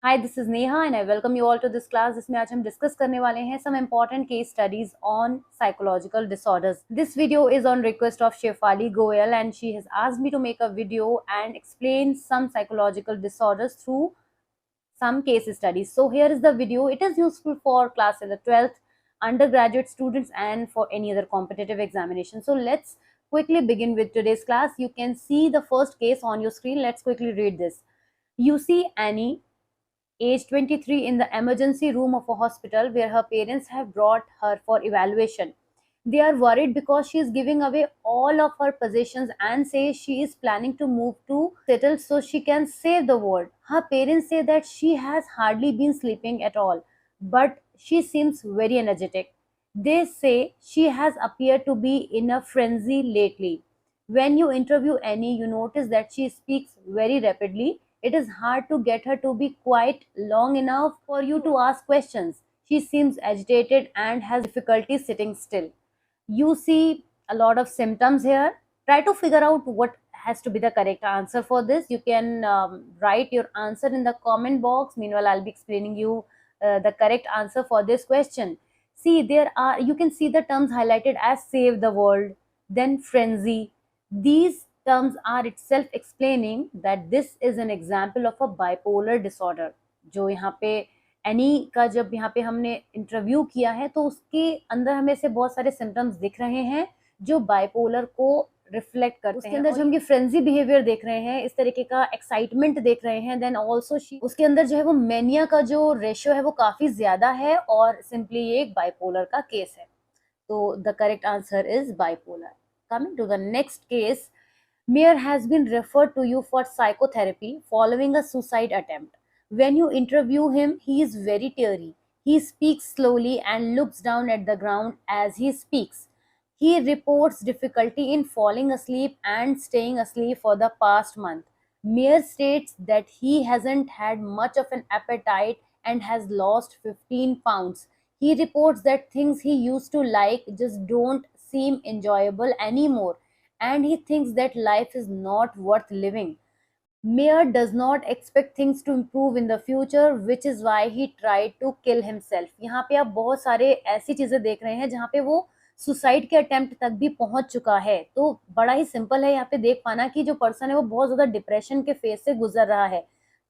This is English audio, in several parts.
Hi, this is Neha and I welcome you all to this class जिसमें आज हम discuss करने वाले हैं some important case studies on psychological disorders. This video is on request of Shefali Goyal and she has asked me to make a video and explain some psychological disorders through some case studies. So here is the video. It is useful for class in the 12th, undergraduate students and for any other competitive examination. So let's quickly begin with today's class. You can see the first case on your screen. Let's quickly read this. You see Annie, age 23, in the emergency room of a hospital where her parents have brought her for evaluation. They are worried because she is giving away all of her possessions and say she is planning to move to settle so she can save the world. Her parents say that she has hardly been sleeping at all, but she seems very energetic. They say she has appeared to be in a frenzy lately. When you interview Annie, you notice that she speaks very rapidly. It is hard to get her to be quiet long enough for you to ask questions. She seems agitated and has difficulty sitting still. You see a lot of symptoms here. Try to figure out what has to be the correct answer for this. You can write your answer in the comment box. Meanwhile, I'll be explaining you the correct answer for this question. See, you can see the terms highlighted as save the world, then frenzy. These terms are itself explaining that this is an example of a bipolar disorder. जो यहाँ पे any का जब यहाँ पे हमने interview किया है तो उसके अंदर हमें से बहुत सारे सिम्टम्स दिख रहे हैं जो बाइपोलर को रिफ्लेक्ट करते हैं। उसके अंदर जो हम ये फ्रेंजी बिहेवियर देख रहे हैं, इस तरीके का एक्साइटमेंट देख रहे हैं, देन ऑल्सो उसके अंदर जो है वो मेनिया का जो रेशियो है वो काफी ज्यादा है और सिंपली ये एक बाइपोलर का केस है। तो the correct answer is bipolar. Coming to the next case, Mayor has been referred to you for psychotherapy following a suicide attempt. When you interview him, he is very teary. He speaks slowly and looks down at the ground as he speaks. He reports difficulty in falling asleep and staying asleep for the past month. Mayor states that he hasn't had much of an appetite and has lost 15 pounds. He reports that things he used to like just don't seem enjoyable anymore, and he thinks that life is not worth living. Mayor does not expect things to improve in the future, which is why he tried to kill himself. यहाँ पे आप बहुत सारे ऐसी चीजें देख रहे हैं जहाँ पे वो सुसाइड के अटेम्प्ट तक भी पहुंच चुका है। तो बड़ा ही सिंपल है यहाँ पे देख पाना कि जो पर्सन है वो बहुत ज्यादा डिप्रेशन के फेज से गुजर रहा है।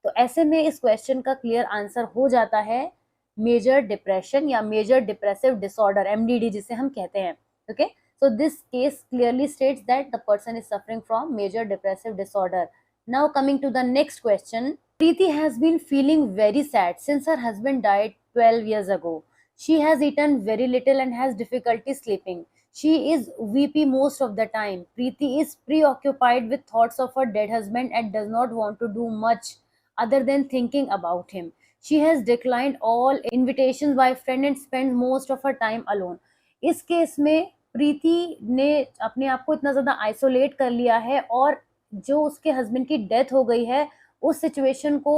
तो ऐसे में इस क्वेश्चन का क्लियर आंसर हो जाता है मेजर डिप्रेशन या मेजर डिप्रेसिव डिसऑर्डर, एमडीडी जिसे हम कहते हैं। Okay, so this case clearly states that the person is suffering from major depressive disorder. Now coming to the next question, Preeti has been feeling very sad since her husband died 12 years ago. She has eaten very little and has difficulty sleeping. She is weepy most of the time. Preeti is preoccupied with thoughts of her dead husband and does not want to do much other than thinking about him. She has declined all invitations by friends and spends most of her time alone. इस case में प्रीति ने अपने आप को इतना ज्यादा isolate कर लिया है और जो उसके हस्बैंड की डेथ हो गई है उस सिचुएशन को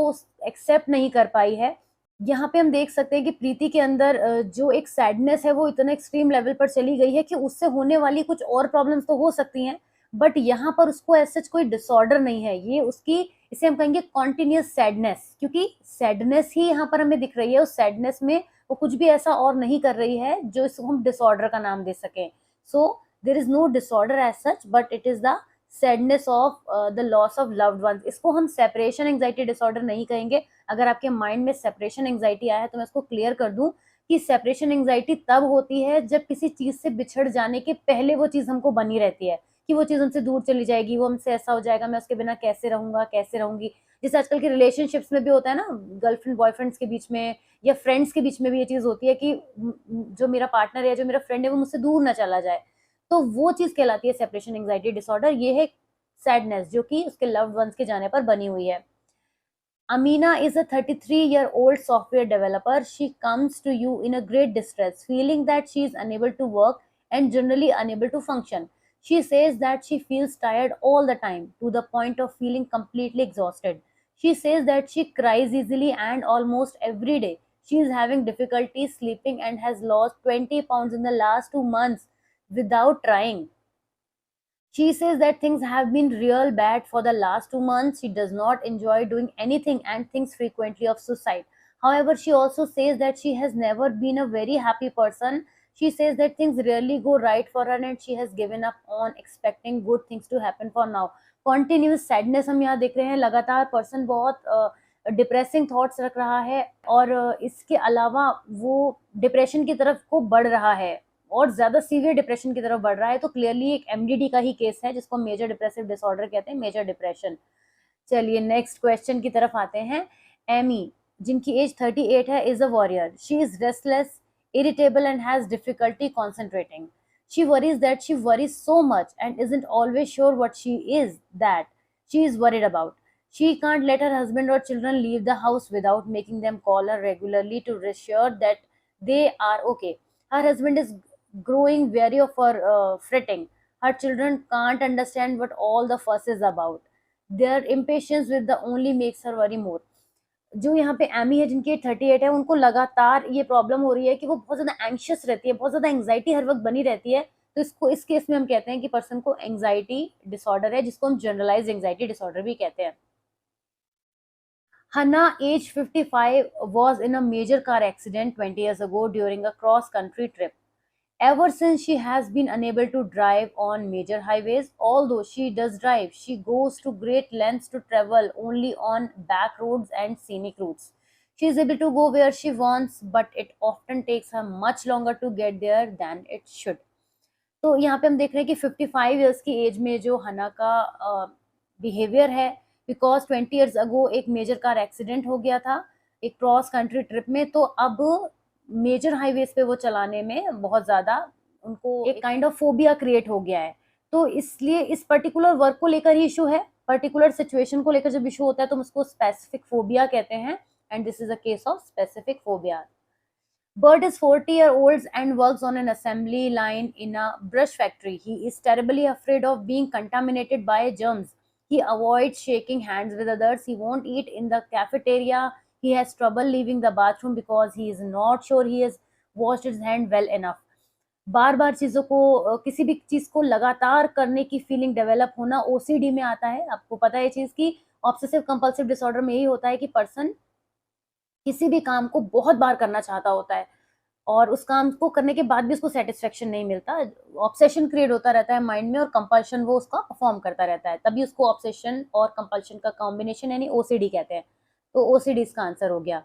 एक्सेप्ट नहीं कर पाई है। यहाँ पे हम देख सकते हैं कि प्रीति के अंदर जो एक सैडनेस है वो इतना एक्सट्रीम लेवल पर चली गई है कि उससे होने वाली कुछ और प्रॉब्लम्स तो हो सकती हैं, बट यहाँ पर उसको ऐसा कोई डिसऑर्डर नहीं है। ये उसकी, इसे हम कहेंगे कॉन्टिन्यूस सैडनेस, क्योंकि सैडनेस ही यहाँ पर हमें दिख रही है। उस सैडनेस में वो कुछ भी ऐसा और नहीं कर रही है जो इसको हम डिसऑर्डर का नाम दे सकें। So there is no disorder as such, but it is the sadness of the loss of loved ones. इसको हम सेपरेशन एंजाइटी डिसऑर्डर नहीं कहेंगे। अगर आपके माइंड में सेपरेशन एंजाइटी आया है तो मैं इसको क्लियर कर दूं कि सेपरेशन एंजाइटी तब होती है जब किसी चीज से बिछड़ जाने के पहले वो चीज हमको बनी रहती है कि वो चीज हमसे दूर चली जाएगी, वो हमसे ऐसा हो जाएगा, मैं उसके बिना कैसे रहूंगा, कैसे रहूंगी। जैसे आजकल के रिलेशनशिप्स में भी होता है ना, गर्लफ्रेंड बॉयफ्रेंड्स के बीच में या फ्रेंड्स के बीच में भी ये चीज होती है कि जो मेरा पार्टनर है, जो मेरा फ्रेंड है, वो मुझसे दूर ना चला जाए। तो वो चीज कहलाती है सेपरेशन एंजाइटी डिसऑर्डर। ये है सैडनेस जो कि उसके लव्ड वंस के जाने पर बनी हुई है। Amina is a 33-year-old software developer. She comes to you in a great distress, feeling that she is unable to work and generally unable to function. She says that she feels tired all the time to the point of feeling completely exhausted. She says that she cries easily and almost every day. She is having difficulty sleeping and has lost 20 pounds in the last 2 months without trying. She says that things have been real bad for the last 2 months. She does not enjoy doing anything and thinks frequently of suicide. However, she also says that she has never been a very happy person. She says that things rarely go right for her and she has given up on expecting good things to happen for now. Continuous sadness हम यहाँ देख रहे हैं, लगातार person बहुत depressing thoughts रख रहा है और इसके अलावा वो डिप्रेशन की तरफ को बढ़ रहा है और ज्यादा सीवियर डिप्रेशन की तरफ बढ़ रहा है। तो क्लियरली एक एमडीडी का ही केस है जिसको मेजर डिप्रेसिव डिसऑर्डर कहते हैं, मेजर डिप्रेशन। चलिए नेक्स्ट क्वेश्चन की तरफ आते हैं। एमी, जिनकी एज 38 है, is a warrior. She is restless, irritable and has difficulty concentrating. She worries that she worries so much and isn't always sure what she is worried about. She can't let her husband or children leave the house without making them call her regularly to reassure that they are okay. Her husband is growing weary of her fretting. Her children can't understand what all the fuss is about. Their impatience with the only makes her worry more. जो यहाँ पे Amy है, जिनकी 38 है, उनको लगातार ये problem हो रही है कि वो बहुत ज्यादा एंशियस रहती है, बहुत ज्यादा एंग्जाइटी हर वक्त बनी रहती है। तो इसको इस केस में हम कहते हैं कि पर्सन को एंग्जाइटी डिसऑर्डर है, जिसको हम जनरलाइज एंग्जाइटी डिसऑर्डर भी कहते हैं। Hannah, age 55, was in a major car accident 20 years ago during a cross country trip. Ever since, she has been unable to drive on major highways. Although she does drive, she goes to great lengths to travel only on back roads and scenic routes. She is able to go where she wants, but it often takes her much longer to get there than it should. तो यहाँ पे हम देख रहे हैं कि 55 years की as में जो हना का बिहेवियर है, बिकॉज 20 इयर्स अगो एक मेजर कार एक्सीडेंट हो गया था एक क्रॉस कंट्री ट्रिप में, तो अब मेजर हाईवेज पे वो चलाने में बहुत ज्यादा उनको एक काइंड ऑफ फोबिया क्रिएट हो गया है। तो इसलिए इस पर्टिकुलर वर्क को लेकर ही इशू है, पर्टिकुलर सिचुएशन को लेकर जब इशू होता है तो हम उसको स्पेसिफिक फोबिया कहते हैं, and this is a case of specific phobia. Bert is 40-year-old and works on an assembly line in a brush factory. He is terribly afraid of being contaminated by germs. He avoids shaking hands with others. He won't eat in the cafeteria. He has trouble leaving the bathroom because he is not sure he has washed his hand well enough. बार बार चीज़ों को किसी भी चीज़ को लगातार करने की feeling develop होना OCD में आता है। आपको पता है ये चीज़ की ऑब्सेसिव कंपल्सिव डिसऑर्डर में यही होता है कि पर्सन किसी भी काम को बहुत बार करना चाहता होता है और उस काम को करने के बाद भी उसको सेटिस्फेक्शन नहीं मिलता, ऑब्सेशन क्रिएट होता रहता है माइंड में और कंपल्शन वो उसका परफॉर्म करता रहता है, तभी उसको ऑब्सेशन और कंपल्शन का कॉम्बिनेशन यानी ओसीडी कहते हैं। तो ओसीडी इसका आंसर हो गया।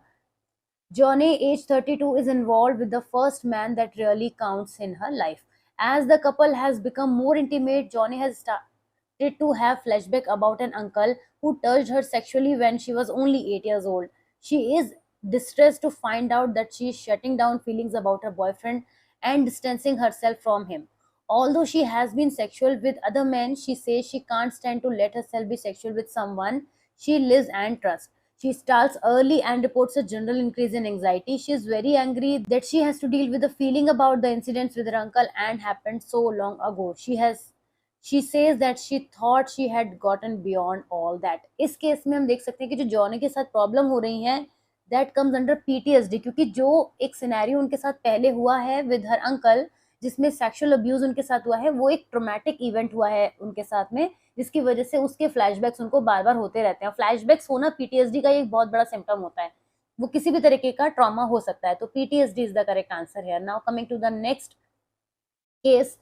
Johnny, age 32, is involved with the first man that really counts in her life. As the couple has become more intimate, Johnny has started to have flashback about an uncle who touched her sexually when she was only 8 years old. She is distressed to find out that she is shutting down feelings about her boyfriend and distancing herself from him. Although she has been sexual with other men, she says she can't stand to let herself be sexual with someone she lives and trusts. She starts early and reports a general increase in anxiety. She is very angry that she has to deal with the feeling about the incidents with her uncle and happened so long ago. She says that she thought she had gotten beyond all that. इस case में हम देख सकते हैं कि जो Johnny के साथ प्रॉब्लम हो रही है दैट कम्स अंडर पीटीएसडी, क्योंकि जो एक सिनेरियो उनके साथ पहले हुआ है विद हर अंकल जिसमें सेक्सुअल अब्यूज उनके साथ हुआ है, वो एक ट्रोमैटिक इवेंट हुआ है उनके साथ में, जिसकी वजह से उसके फ्लैशबैक्स उनको बार बार होते रहते हैं। फ्लैशबैक्स होना पीटीएसडी का एक बहुत बड़ा सिम्टम होता है, वो किसी भी तरीके का ट्रॉमा हो सकता है। तो PTSD is the correct answer here. Now coming to the next case,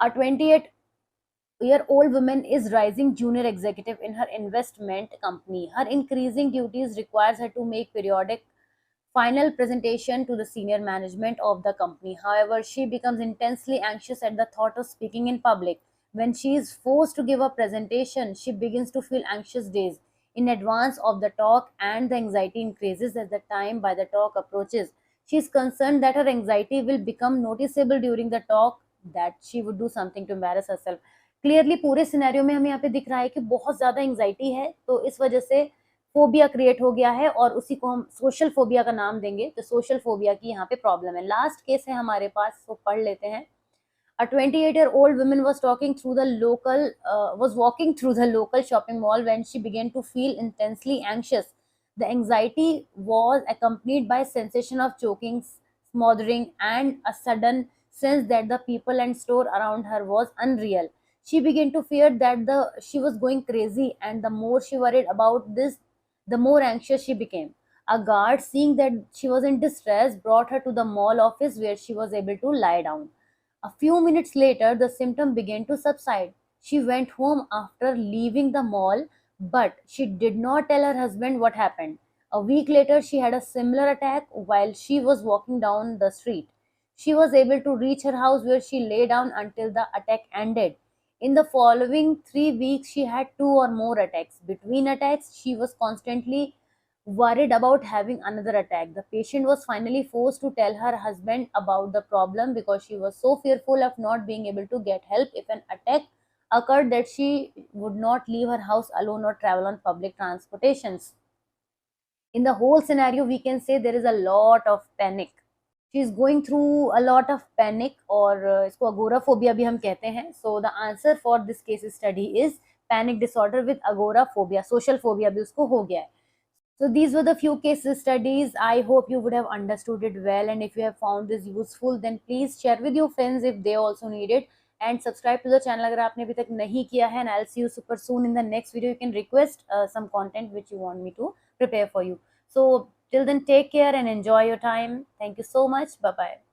a 28-year-old woman is rising junior executive in her investment company. Her increasing duties requires her to make periodic final presentation to the senior management of the company. However, she becomes intensely anxious at the thought of speaking in public. When she is forced to give a presentation, she begins to feel anxious days in advance of the talk, and the anxiety increases as the time by the talk approaches. She is concerned that her anxiety will become noticeable during the talk, that she would do something to embarrass herself. Clearly पूरे scenario में हमें यहाँ पे दिख रहा है कि बहुत ज्यादा एंग्जाइटी है, तो इस वजह से फोबिया क्रिएट हो गया है और उसी को हम सोशल फोबिया का नाम देंगे। तो सोशल फोबिया की यहाँ पे प्रॉब्लम है। लास्ट केस है हमारे पास, तो पढ़ लेते हैं। A 28-year-old woman was walking through the local shopping mall when she began to feel intensely anxious. The anxiety was accompanied by sensation of choking, smothering, and a sudden sense that the people and store around her was unreal. She began to fear that she was going crazy, and the more she worried about this, the more anxious she became. A guard, seeing that she was in distress, brought her to the mall office where she was able to lie down. A few minutes later, the symptom began to subside. She went home after leaving the mall, but she did not tell her husband what happened. A week later, she had a similar attack while she was walking down the street. She was able to reach her house where she lay down until the attack ended. In the following 3 weeks, she had two or more attacks. Between attacks, she was constantly worried about having another attack. The patient was finally forced to tell her husband about the problem because she was so fearful of not being able to get help if an attack occurred that she would not leave her house alone or travel on public transportations. In the whole scenario, we can say there is a lot of panic. She is going through a lot of panic, और इसको agoraphobia भी हम कहते हैं. So the answer for this case study is panic disorder with agoraphobia. Social phobia भी उसको हो गया है. So these were the few case studies. I hope you would have understood it well, and if you have found this useful, then please share with your friends if they also need it, and subscribe to the channel अगर आपने अभी तक नहीं किया है. And I'll see you super soon in the next video. You can request some content which you want me to prepare for you. So till then, take care and enjoy your time. Thank you so much. Bye bye.